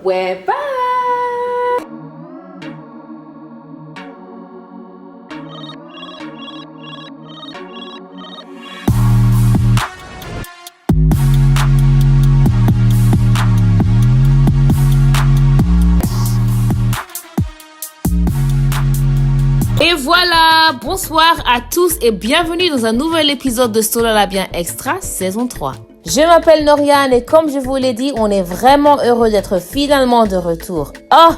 we're back. Et voilà, bonsoir à tous et bienvenue dans un nouvel épisode de Solola Bien Extra, saison 3. Je m'appelle Noriane et comme je vous l'ai dit, on est vraiment heureux d'être finalement de retour. Oh,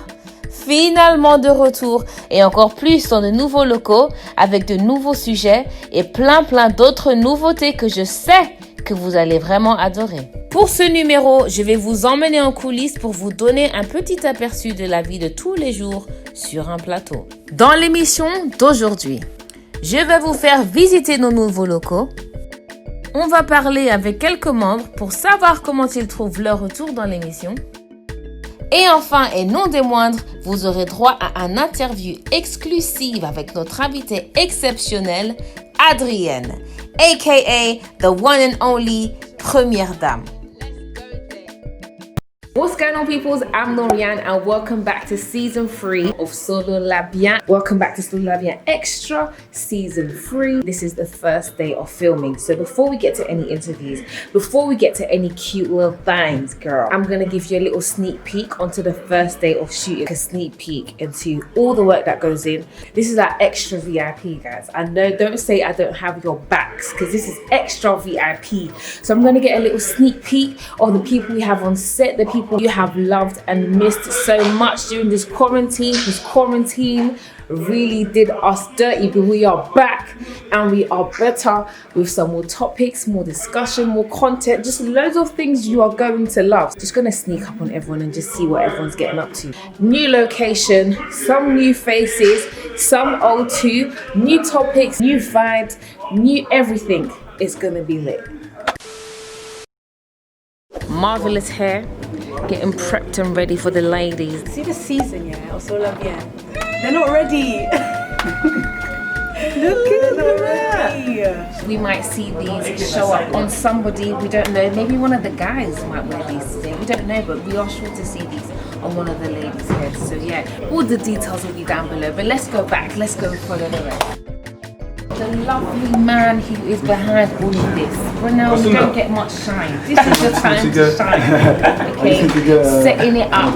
finalement de retour et encore plus dans de nouveaux locaux avec de nouveaux sujets et plein d'autres nouveautés que je sais que vous allez vraiment adorer. Pour ce numéro, je vais vous emmener en coulisses pour vous donner un petit aperçu de la vie de tous les jours sur un plateau. Dans l'émission d'aujourd'hui, je vais vous faire visiter nos nouveaux locaux. On va parler avec quelques membres pour savoir comment ils trouvent leur retour dans l'émission. Et enfin, et non des moindres, vous aurez droit à un interview exclusive avec notre invitée exceptionnelle, Adrienne, aka the one and only Première Dame. What's going on, peoples? I'm Noriane and welcome back to season 3 of Solola Bien. Welcome back to Solola Bien Extra, season 3. This is the first day of filming. So before we get to any interviews, before we get to any cute little things, girl, I'm going to give you a little sneak peek onto the first day of shooting. A sneak peek into all the work that goes in. This is our extra VIP, guys. I know, don't say I don't have your backs because this is extra VIP. So I'm going to get a little sneak peek of the people we have on set, the people you have loved and missed so much during this quarantine. This quarantine really did us dirty, but we are back and we are better with some more topics, more discussion, more content, just loads of things you are going to love. Just gonna sneak up on everyone and just see what everyone's getting up to. New location, some new faces, some old too, new topics, new vibes, new everything. It's gonna be lit. Marvelous hair, getting prepped and ready for the ladies. See the season, yeah, of Solola Bien. They're not ready. Look at them. We might see these show up on somebody, we don't know. Maybe one of the guys might wear these today. We don't know, but we are sure to see these on one of the ladies' heads. So yeah, all the details will be down below. But let's go back, let's go follow the rest. The lovely man who is behind all of this. Renel, you don't get much shine. This is your time to shine. Okay, setting it up,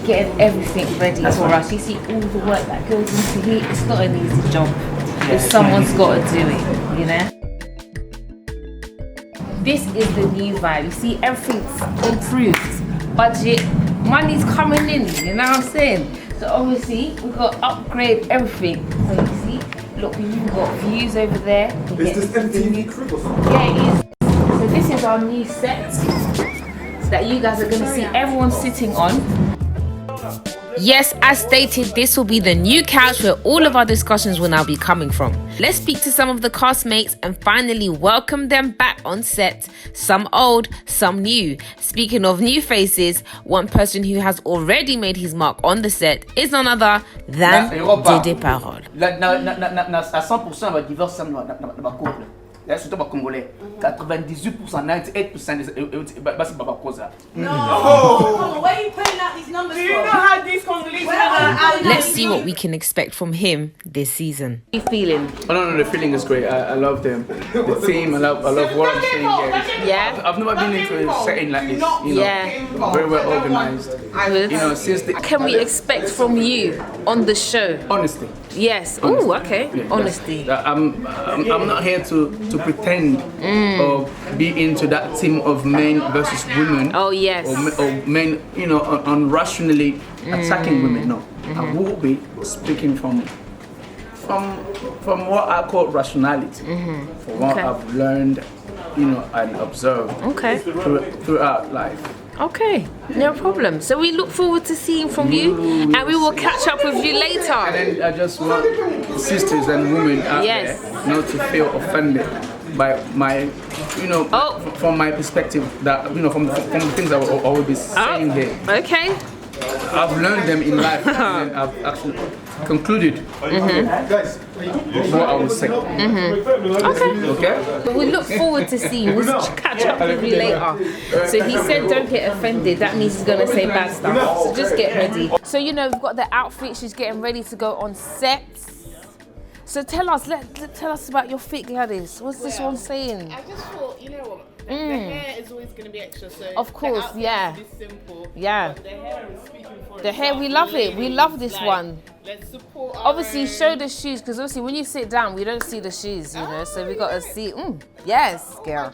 getting everything ready for us. You see all the work that goes into here. It's not an easy job. Someone's got to do it, you know? This is the new vibe. You see, everything's improved. Budget, money's coming in, you know what I'm saying? So obviously, we've got to upgrade everything. So you see, look, we've even got views over there. Is this MTV crib or something? Yeah, it is. So this is our new set that you guys are going to see everyone sitting on. Yes, as stated, this will be the new couch where all of our discussions will now be coming from. Let's speak to some of the castmates and finally welcome them back on set. Some old, some new. Speaking of new faces, one person who has already made his mark on the set is none other than Dédé Parole. À 100%, va divorce dans ma couple. Là, surtout les Congolais. 98%, 98% c'est pas cause. No. Oh, where are you putting out these numbers from? Do you know how these Congolese Let's see what we can expect from him this season. How are you feeling? Oh no, the feeling is great. I love them. The team, I love what I'm seeing here. Yeah? I've never been into a setting like this, you know. Yeah. Very well organized. Good. You know, since the Can we expect from you on the show? honesty. Yes. Oh, okay. Yeah, Honesty. I'm not here to pretend or be into that team of men versus women. Oh, yes. Or men, you know, unrationally attacking women. No, I will be speaking from what I call rationality, from what I've learned, you know, and observed throughout life. Okay, no problem. So we look forward to seeing from you, and we will catch up with you later. And then I just want sisters and women out Yes. there not to feel offended by my, you know, from my perspective, that, you know, from the things I will always be saying here. Okay. I've learned them in life, and I've actually concluded what I would say. Okay. We look forward to seeing. We'll catch up with you later. So he said don't get offended. That means he's going to say bad stuff. So just get ready. So, you know, we've got the outfit. She's getting ready to go on set. So tell us about your fit, Gladys. What's this one saying? I just thought, you know what? The hair is always going to be extra, so of course, yeah. Is simple, yeah. But the hair is speaking for the hair, we love it. We love this one. Let's support. Obviously, show the shoes because obviously when you sit down, we don't see the shoes, you know. So we got to see. Yes, girl.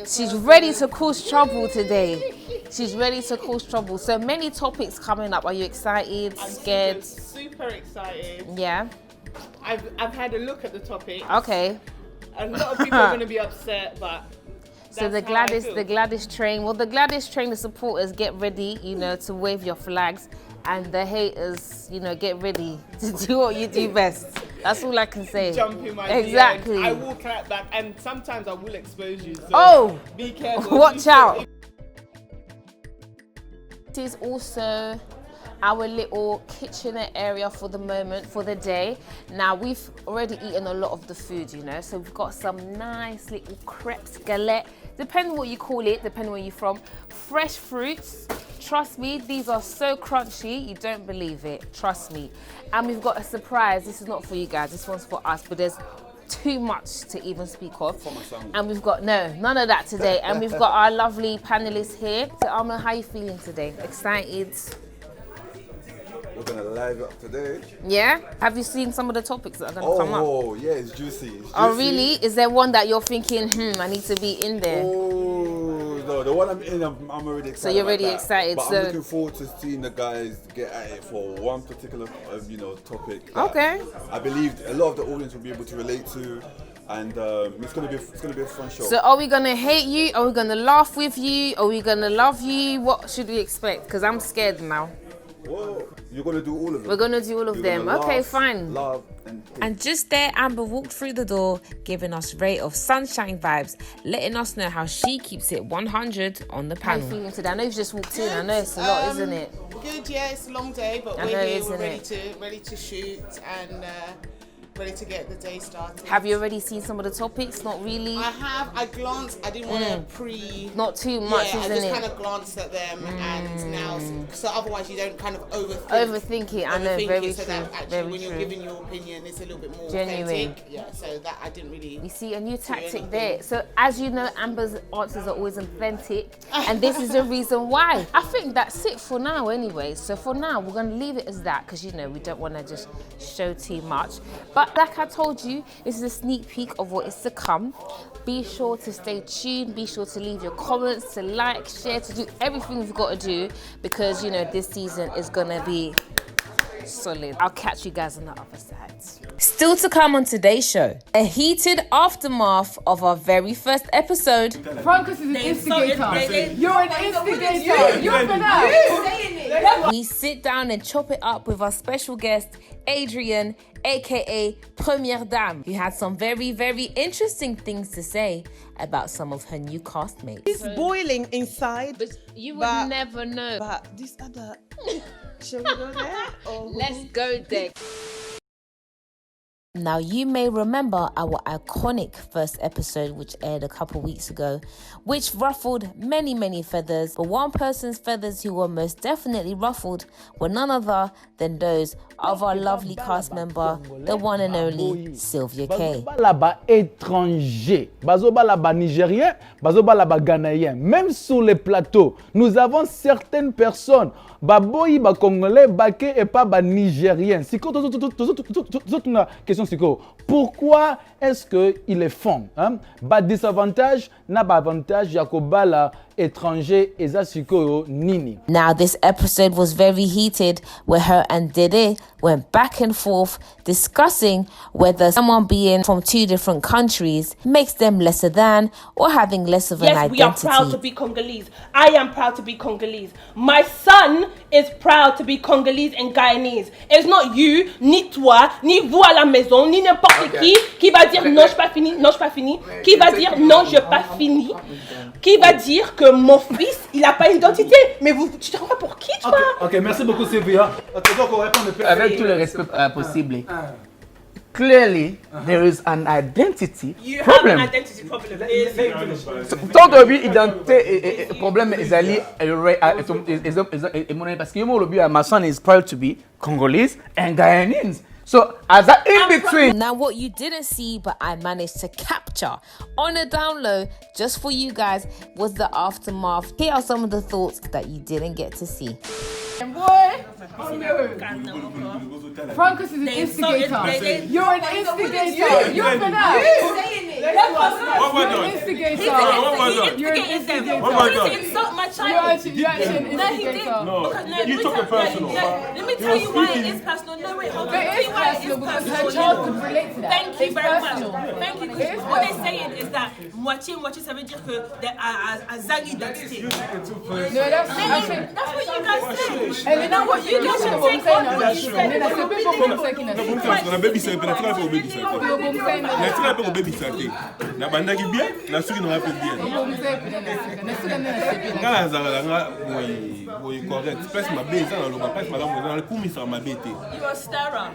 She's ready to cause trouble today. She's ready to cause trouble. So many topics coming up. Are you excited? Scared? Super excited. Yeah. I've had a look at the topic. Okay. A lot of people are going to be upset, but. So the Gladys train. Well, the Gladys train, the supporters get ready, you know, to wave your flags, and the haters, you know, get ready to do what you do best. That's all I can say. Jump in my exactly. DMs. I will clap back, and sometimes I will expose you. So be careful. Watch out. It is also our little kitchenette area for the moment, for the day. Now, we've already eaten a lot of the food, you know, so we've got some nice little crepes, galette, depending what you call it, depending where you're from. Fresh fruits, trust me, these are so crunchy, you don't believe it, trust me. And we've got a surprise. This is not for you guys, this one's for us, but there's too much to even speak of. And we've got, none of that today. And we've got our lovely panelists here. So Alma, how are you feeling today? Excited? We're gonna live up today. Yeah? Have you seen some of the topics that are gonna come up? Oh, yeah, it's juicy. Oh, really? Is there one that you're thinking, I need to be in there? Oh, no, the one I'm in, I'm already excited. So you're already excited. But so I'm looking forward to seeing the guys get at it for one particular, topic. Okay. I believe a lot of the audience will be able to relate to, and it's gonna be a fun show. So are we gonna hate you? Are we gonna laugh with you? Are we gonna love you? What should we expect? Because I'm scared now. Well, you're gonna do all of them. We're gonna do all of them. Okay, laugh, fine. Love and just there, Amber walked through the door, giving us ray of sunshine vibes, letting us know how she keeps it 100 on the panel. How are you feeling today? I know you've just walked in. I know it's a lot, isn't it? Good, yeah. It's a long day, but we're here. We're ready to shoot and ready to get the day started. Have you already seen some of the topics? Not really. I have. I glanced. I didn't want to Not too much, isn't it? I just kind of glanced at them, and now, so otherwise you don't kind of overthink it. I know, very so true. That actually, very when true. you're giving your opinion, it's a little bit more genuine. authentic. Yeah. So that I didn't really. You see a new tactic there. So as you know, Amber's answers are always authentic, and this is the reason why. I think that's it for now, anyway. So for now, we're gonna leave it as that because we don't want to just show too much. But like I told you, this is a sneak peek of what is to come. Be sure to stay tuned. Be sure to leave your comments, to like, share, to do everything we've got to do because this season is gonna be solid. I'll catch you guys on the other side. Still to come on today's show, a heated aftermath of our very first episode. Francus is an instigator. You're an instigator. You're for that. We sit down and chop it up with our special guest, Adrienne, aka Première Dame, who had some very, very interesting things to say about some of her new castmates. It's boiling inside. But you would never know. But this other... Shall we go there? Let's go there. Now, you may remember our iconic first episode, which aired a couple weeks ago, which ruffled many, many feathers. But one person's feathers who were most definitely ruffled were none other than those of our lovely cast member, the one and only Sylvia K. Bazoba étranger, bazoba nigérien, bazoba ghanéen. Même sur les plateaux, nous avons certaines personnes, baboyi, ba congolais, baké et pas ba nigérien. Si quand une question c'est quoi? Pourquoi est-ce que ils le font? Ba désavantage, na ba avantage, yakobala étranger, eza siko nini. Now this episode was very heated, where her and Dede went back and forth discussing whether someone being from two different countries makes them lesser than or having less of an identity. Yes, we are proud to be Congolese. I am proud to be Congolese. My son is proud to be Congolese and Guyanese. It's not you, ni toi, ni vous à la maison, ni n'importe qui va dire non, je pas fini, non, je pas fini, qui va dire non, je pas fini, qui va dire que que mon fils, il a pas une identité. Mais tu te rends pour qui, toi? Ok, merci beaucoup Sylvia. Avec tout le respect possible. Clearly, there is an identity You problem. have an identity problem. Tant que identité problème ezali parce que Lobi my son is proud to be Congolese and Guyanese. So as a in between. Now what you didn't see but I managed to capture on a down low just for you guys was the aftermath. Here are some of the thoughts that you didn't get to see. Boy, Francus is an instigator. You're an instigator. You're an instigator. You're an instigator. Insult my child. You're actually an instigator. No, you took it personal. Let me tell you why it is personal. No, wait, hold on. It is personal because her child could relate to that. Thank you It's very personal. much. Thank you. Because what they're saying is that moitié, ça veut dire que Azangi identité. No, that's That's what you guys say. and then what you guys are saying now. And then I said, people will say On a baby ça, on a fait au baby ça. Na tira pe au baby ça te. Na bandaki bien, na suki na pe bien. Ngala zala nga boy correct. Place ma base na lo ma place madame na kumi sa ma bete. You're a stirrer.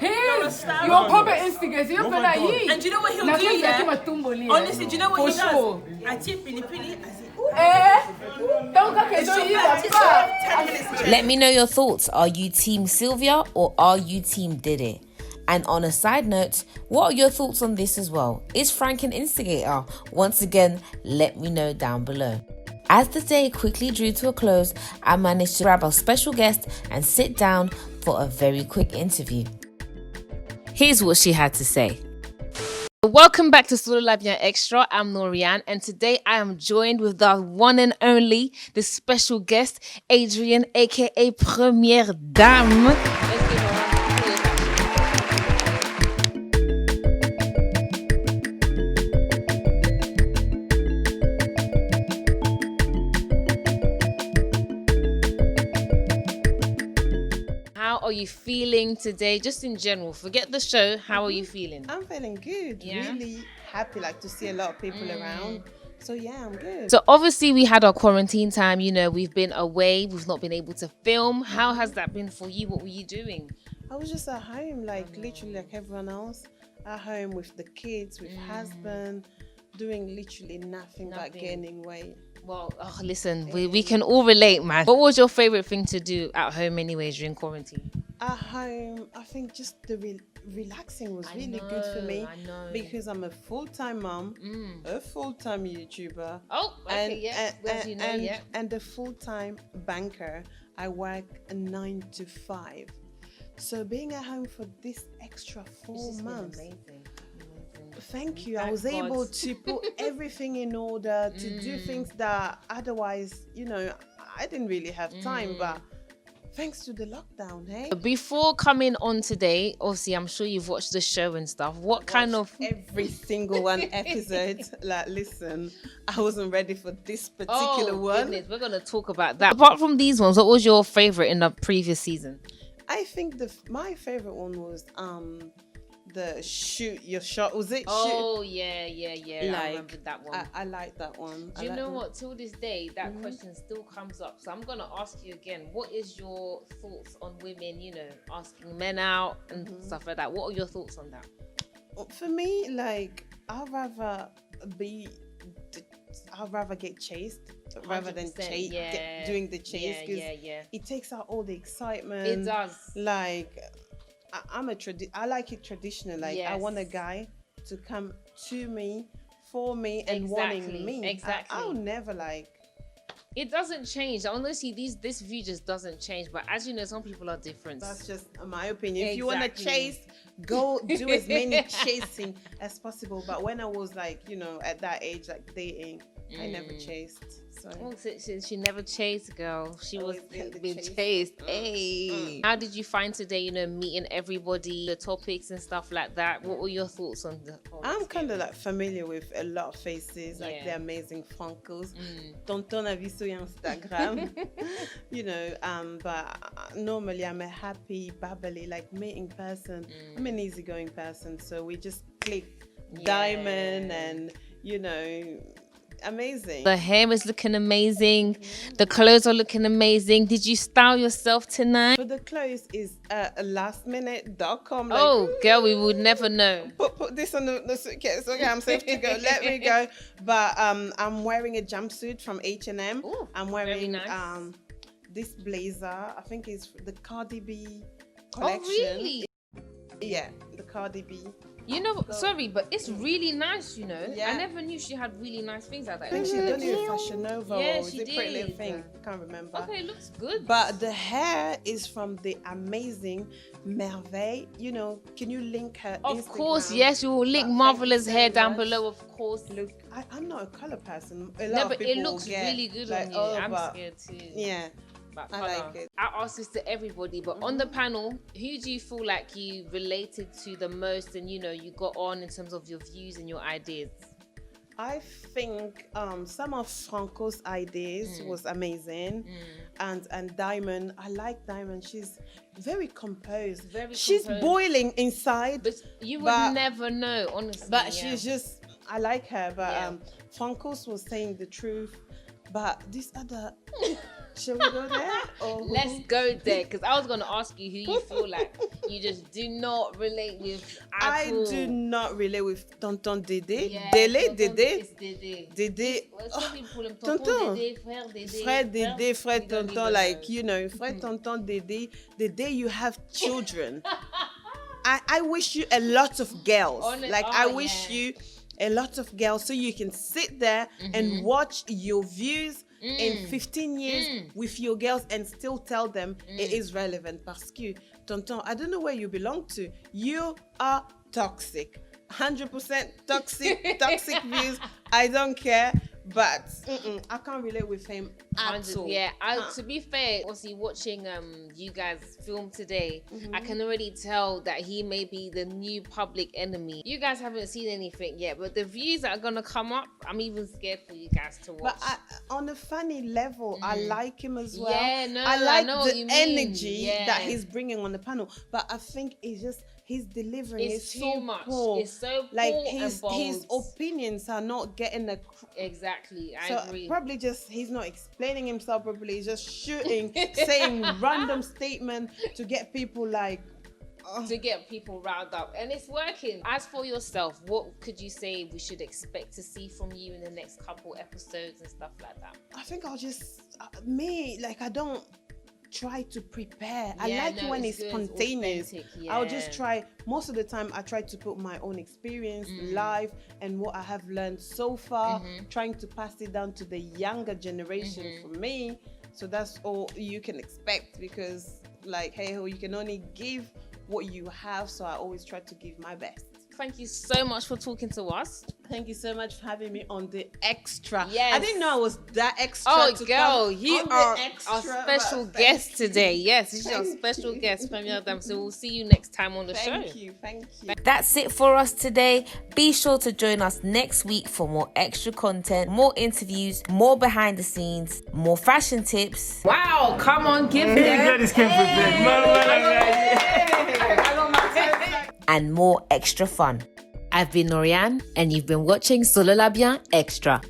You're a proper instigator. You're for that. And do you know what he'll do, yeah? Honestly, do you know what he does? I tip pili pili. Let me know your thoughts. Are you team Sylvia or are you team Diddy? And on a side note, what are your thoughts on this as well? Is Frank an instigator? Once again, let me know down below. As the day quickly drew to a close, I managed to grab our special guest and sit down for a very quick interview. Here's what she had to say. Welcome back to Solola Bien Extra. I'm Noriane, and today I am joined with the one and only, the special guest, Adrienne, aka Première Dame. Let's give her a round of applause. How are you feeling today? Just in general, forget the show. How are you feeling? I'm feeling good. Yeah? Really happy, like to see a lot of people around. So yeah, I'm good. So obviously we had our quarantine time, you know, we've been away, we've not been able to film. How has that been for you? What were you doing? I was just at home, like literally like everyone else, at home with the kids, with husband, doing literally nothing but gaining weight. Well, listen, we can all relate, man. What was your favorite thing to do at home anyways during quarantine? At home, I think just the relaxing was really good for me. I know. Because I'm a full-time mom, a full-time YouTuber. Oh, okay, and a full-time banker. I work a 9 to 5. So being at home for this extra 4 months. Amazing. Thank you. I was able to put everything in order to do things that otherwise, you know, I didn't really have time, but thanks to the lockdown, hey? Before coming on today, obviously I'm sure you've watched the show and stuff. What kind of... Every single one episode. Like, listen, I wasn't ready for this particular one. Goodness, we're going to talk about that. Apart from these ones, what was your favorite in the previous season? I think my favorite one was the shoot your shot. Was it? Oh, yeah. Like, I remember that one. I like that one. Do you know what? Till this day, that question still comes up. So I'm going to ask you again, what is your thoughts on women, you know, asking men out and stuff like that? What are your thoughts on that? For me, like, I'd rather get chased rather than doing the chase, because it takes out all the excitement. It does. Like, I like it traditional. Like, I want a guy to come to me, for me, and wanting me. Exactly. I'll never like. It doesn't change. Honestly, this view just doesn't change. But as you know, some people are different. That's just my opinion. If you want to chase, go do as many chasing as possible. But when I was like, you know, at that age, like dating, I never chased. So she never chased, girl. She was being chase. chased. Hey. How did you find today, you know, meeting everybody, the topics and stuff like that? What were your thoughts on the I'm kind of like familiar with a lot of faces, like the amazing Francos. Tonton a vu sur Instagram. You know, but normally I'm a happy, bubbly, like meeting person. I'm an easygoing person, so we just clicked diamond, and you know, amazing. The hair is looking amazing. The clothes are looking amazing. Did you style yourself tonight? For the clothes is lastminute.com. Like, Oh, girl, we would never know. Put this on the suitcase. Okay, I'm safe to go. Let me go. But I'm wearing a jumpsuit from H&M. Ooh, I'm wearing very nice. this blazer. I think it's the Cardi B collection. Oh, really? Yeah, the Cardi B. You know, sorry, but it's really nice, you know. Yeah. I never knew she had really nice things like that. I think she's done it with Fashion Nova. Yeah, or is she it Pretty Little did. Thing? I can't remember. Okay, it looks good. But the hair is from the amazing Merveille. You know, can you link her Of Instagram? course, yes, we will link But Marvelous thank you hair so down much. below, of course. Look, I'm not a color person. A lot No, of but people it looks get, really good like, on you. oh, I'm but- scared too. Yeah. About I colour. like it. I asked this to everybody, but on the panel, who do you feel like you related to the most and, you know, you got on in terms of your views and your ideas? I think some of Franco's ideas was amazing, and Diamond. I like Diamond. She's very composed. She's composed. boiling inside, But you would But- never know, honestly. but yeah. she's just. I like her, but Yeah. Franco's was saying the truth. But this other, shall we go there? Or Let's go there, because I was going to ask you who you feel like you just do not relate with at I all. do not relate with Tonton Dede. Yeah, Dele, tonton, Dede, it's Dede. Dede. Well, some people call him Tonton. tonton Dede, frère Dede. Frère Dede, frère we don't Tonton, even like, know. you know, frère Tonton Dede, the day you have children. I wish you a lot of girls. Like, I wish you a lot of girls so you can sit there and watch your views in 15 years with your girls and still tell them it is relevant. Parce que, Tonton, I don't know where you belong to. You are toxic. 100% toxic views. I don't care. But I can't relate with him at all. Yeah, to be fair, obviously watching you guys film today, I can already tell that he may be the new public enemy. You guys haven't seen anything yet, but the views that are gonna come up, I'm even scared for you guys to watch. But on a funny level, I like him as well. Yeah, no, I like know what the you mean. energy that he's bringing on the panel. But I think it's just his delivery It's is too so much. poor. It's so like poor his and his bold. opinions are not getting a. Exactly, I So agree. probably just he's not explaining himself properly. He's just shooting, saying random statement to get people like. To get people riled up, and it's working. As for yourself, what could you say we should expect to see from you in the next couple episodes and stuff like that? I think I'll just I don't try to prepare. I Yeah, like no, it when it's it's good, it's spontaneous. authentic, I'll just yeah. try. Most of the time, I try to put my own experience live and what I have learned so far, trying to pass it down to the younger generation for me. So that's all you can expect, because like, hey ho, you can only give what you have. So I always try to give my best. Thank you so much for talking to us. Thank you so much for having me on the extra. Yes. I didn't know I was that extra. Oh, to girl, come you on are the extra, our special but guest today. Yes, this is our special guest, Premiere Dame. So we'll see you next time on the show. Thank you. That's it for us today. Be sure to join us next week for more extra content, more interviews, more behind the scenes, more fashion tips. Wow, come on, give and more extra fun. I've been Noriane, and you've been watching Solola Bien Extra.